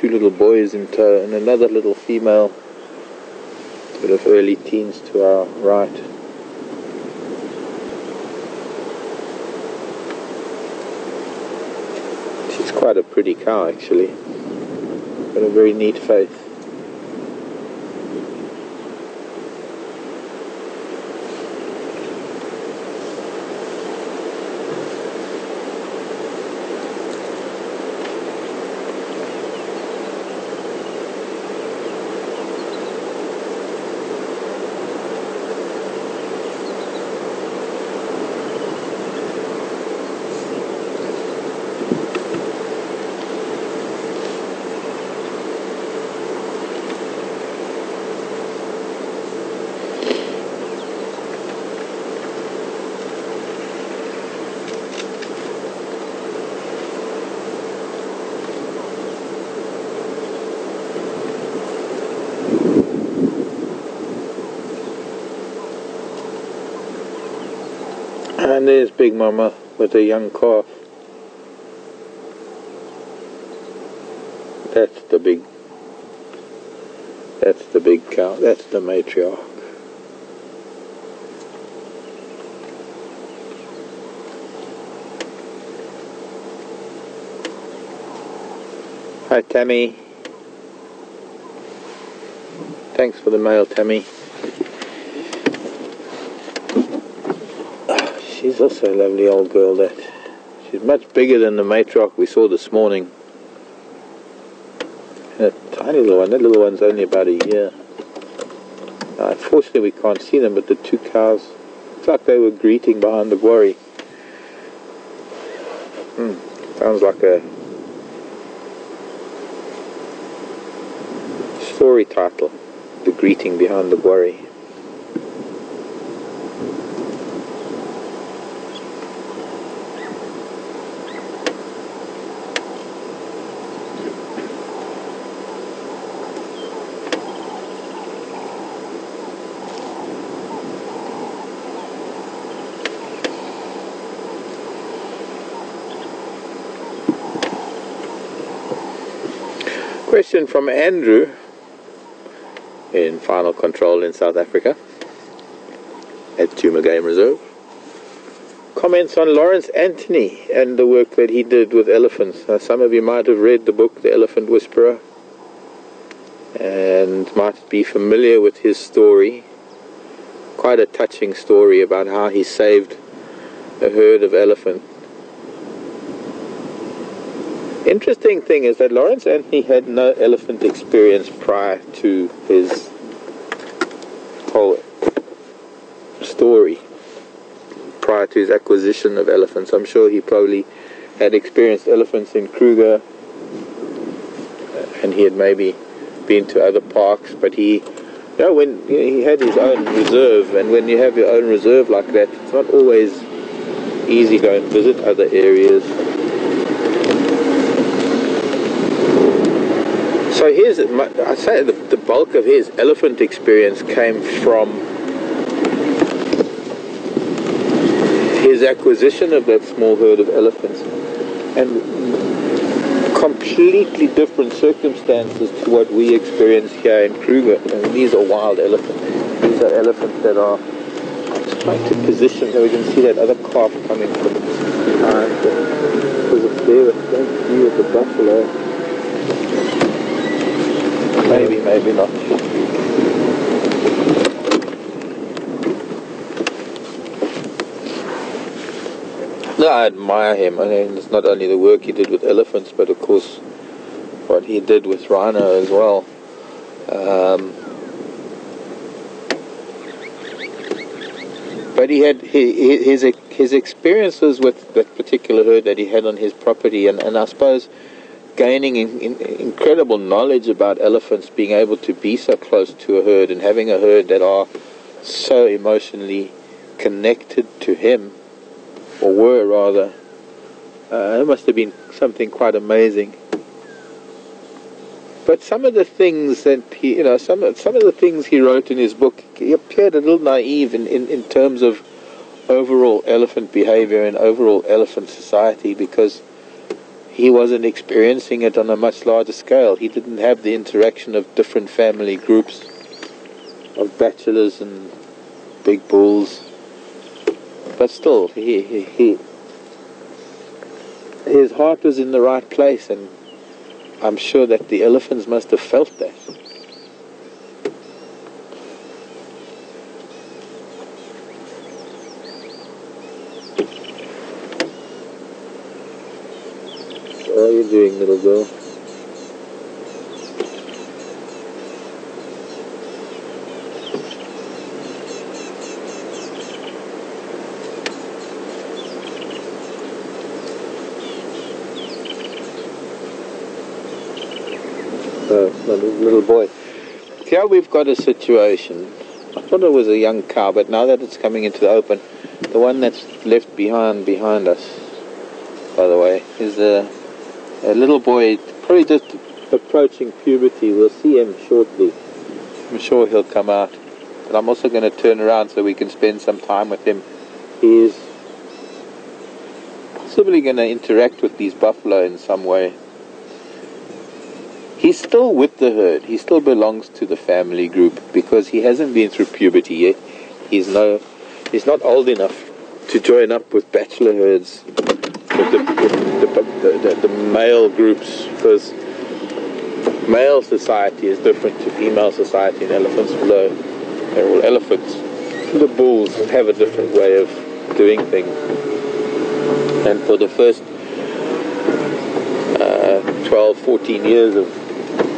2 little boys in tow, and another little female, sort of early teens to our right. She's quite a pretty cow, actually. Got a very neat face. And there's Big Mama with a young calf. That's the big cow. That's the matriarch. Hi, Tammy. Thanks for the mail, Tammy. She's also a lovely old girl, that. She's much bigger than the matriarch we saw this morning. And a tiny little one. That little one's only about a year. Now, unfortunately we can't see them, but the 2 cows, it's like they were greeting behind the quarry. Sounds like a story title. The greeting behind the quarry. Question from Andrew in Final Control in South Africa at Tuma Game Reserve. Comments on Lawrence Anthony and the work that he did with elephants. Some of you might have read the book The Elephant Whisperer and might be familiar with his story. Quite a touching story about how he saved a herd of elephants. Interesting thing is that Lawrence Anthony had no elephant experience prior to his whole story, prior to his acquisition of elephants. I'm sure he probably had experienced elephants in Kruger, and he had maybe been to other parks, but when he had his own reserve, and when you have your own reserve like that, it's not always easy to go and visit other areas. So I say the bulk of his elephant experience came from his acquisition of that small herd of elephants, and completely different circumstances to what we experience here in Kruger. I mean, these are wild elephants. These are elephants that are, just trying to position so we can see that other calf coming from behind. Because it's there, I don't see with the buffalo. Maybe not. No, I admire him. I mean, it's not only the work he did with elephants, but of course what he did with rhino as well. But he had his experiences with that particular herd that he had on his property, and I suppose gaining incredible knowledge about elephants, being able to be so close to a herd and having a herd that are so emotionally connected to him, or were rather, it must have been something quite amazing. But some of the things that he, some of the things he wrote in his book, he appeared a little naive in terms of overall elephant behavior and overall elephant society, because he wasn't experiencing it on a much larger scale. He didn't have the interaction of different family groups, of bachelors and big bulls. But still, his heart was in the right place, and I'm sure that the elephants must have felt that. What are you doing, little girl? Little boy. Here we've got a situation. I thought it was a young cow, but now that it's coming into the open, the one that's left behind us, by the way, is a little boy, probably just approaching puberty. We'll see him shortly. I'm sure he'll come out. But I'm also going to turn around so we can spend some time with him. He is possibly going to interact with these buffalo in some way. He's still with the herd. He still belongs to the family group because he hasn't been through puberty yet. He's not old enough to join up with bachelor herds, with the male groups, because male society is different to female society in elephants. Although they're all elephants, the bulls have a different way of doing things. And for the first 12, 14 years of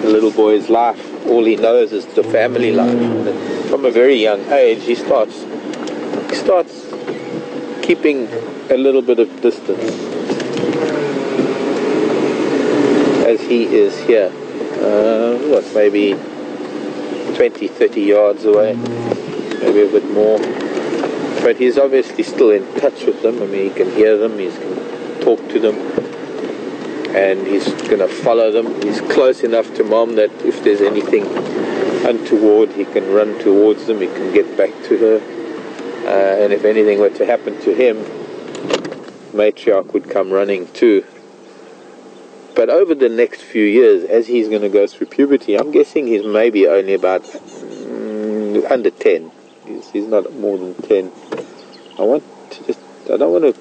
the little boy's life, all he knows is the family life. And from a very young age, he starts keeping a little bit of distance, as he is here. Maybe 20, 30 yards away, maybe a bit more. But he's obviously still in touch with them. I mean, he can hear them, he can talk to them, and he's going to follow them. He's close enough to Mom that if there's anything untoward, he can run towards them, he can get back to her. And if anything were to happen to him, Matriarch would come running too. But over the next few years, as he's going to go through puberty, I'm guessing he's maybe only about under 10. He's not more than 10. I don't want to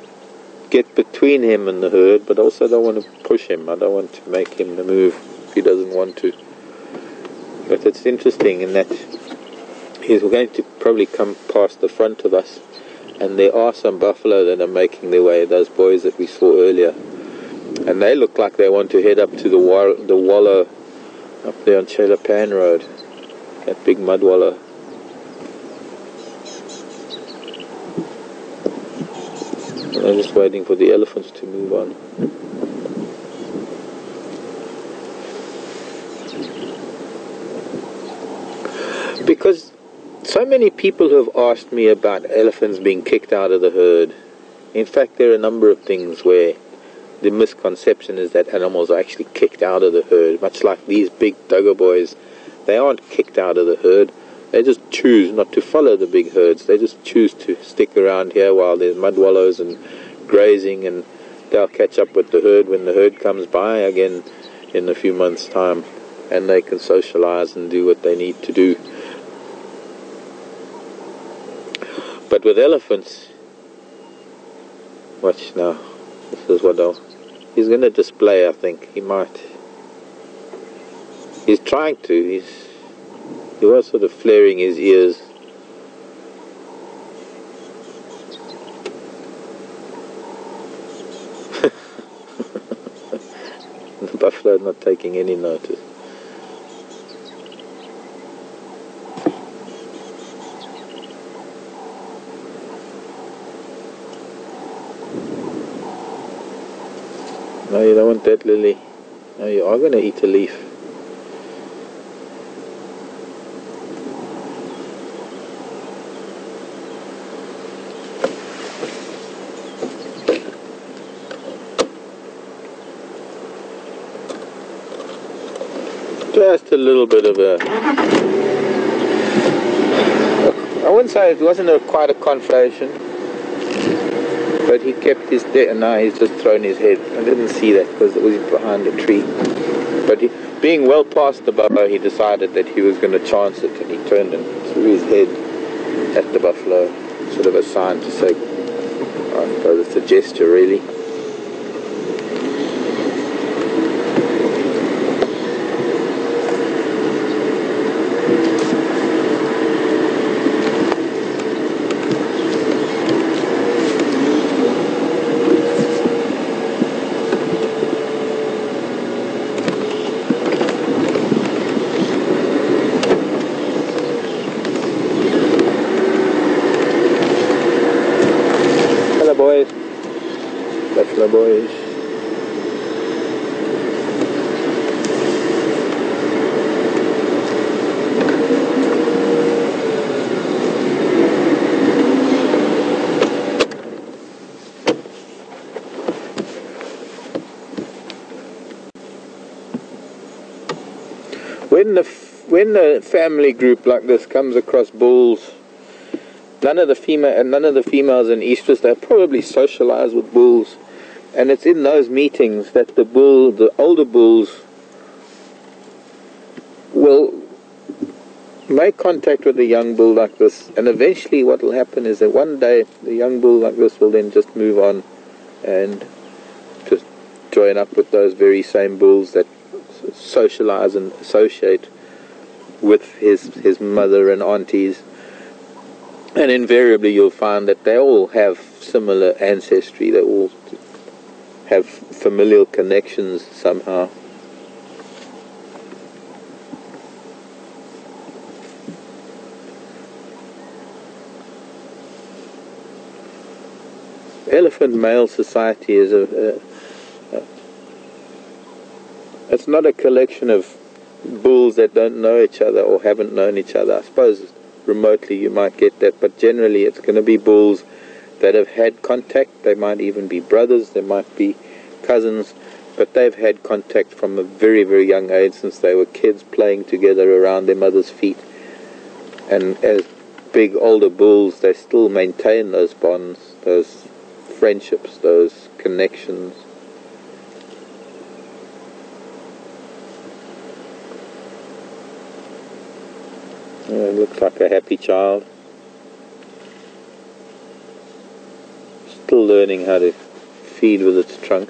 get between him and the herd, but also don't want to push him. I don't want to make him the move if he doesn't want to. But it's interesting in that he's going to probably come past the front of us, and there are some buffalo that are making their way, those boys that we saw earlier, and they look like they want to head up to the wallow up there on Chelapan Road, that big mud wallow. I'm just waiting for the elephants to move on. Because so many people have asked me about elephants being kicked out of the herd. In fact, there are a number of things where the misconception is that animals are actually kicked out of the herd. Much like these big Dogo boys, they aren't kicked out of the herd. They just choose not to follow the big herds. They just choose to stick around here while there's mud wallows and grazing, and they'll catch up with the herd when the herd comes by again in a few months' time, and they can socialize and do what they need to do. But with elephants, watch now. This is what he's going to display, I think. He might. He's trying to. He was sort of flaring his ears. The buffalo not taking any notice. No, you don't want that, Lily. No, you are going to eat a leaf. Just a little bit of I wouldn't say it wasn't quite a confrontation, But he kept his and now he's just thrown his head. I didn't see that because it was behind the tree. But being well past the buffalo, he decided that he was going to chance it, and he turned and threw his head at the buffalo, sort of a sign to say, I suppose it's a gesture really. Boys, buffalo boys. When the family group like this comes across bulls, none of the females in estrus, they probably socialize with bulls, and it's in those meetings that the older bulls will make contact with a young bull like this, and eventually what will happen is that one day the young bull like this will then just move on and just join up with those very same bulls that socialize and associate with his mother and aunties. And invariably you'll find that they all have similar ancestry, they all have familial connections somehow. Elephant male society is it's not a collection of bulls that don't know each other or haven't known each other. I suppose remotely you might get that, but generally it's going to be bulls that have had contact. They might even be brothers, they might be cousins, but they've had contact from a very, very young age, since they were kids playing together around their mother's feet. And as big older bulls, they still maintain those bonds, those friendships, those connections. It looks like a happy child. Still learning how to feed with its trunk.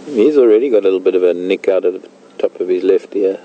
He's already got a little bit of a nick out of the top of his left ear.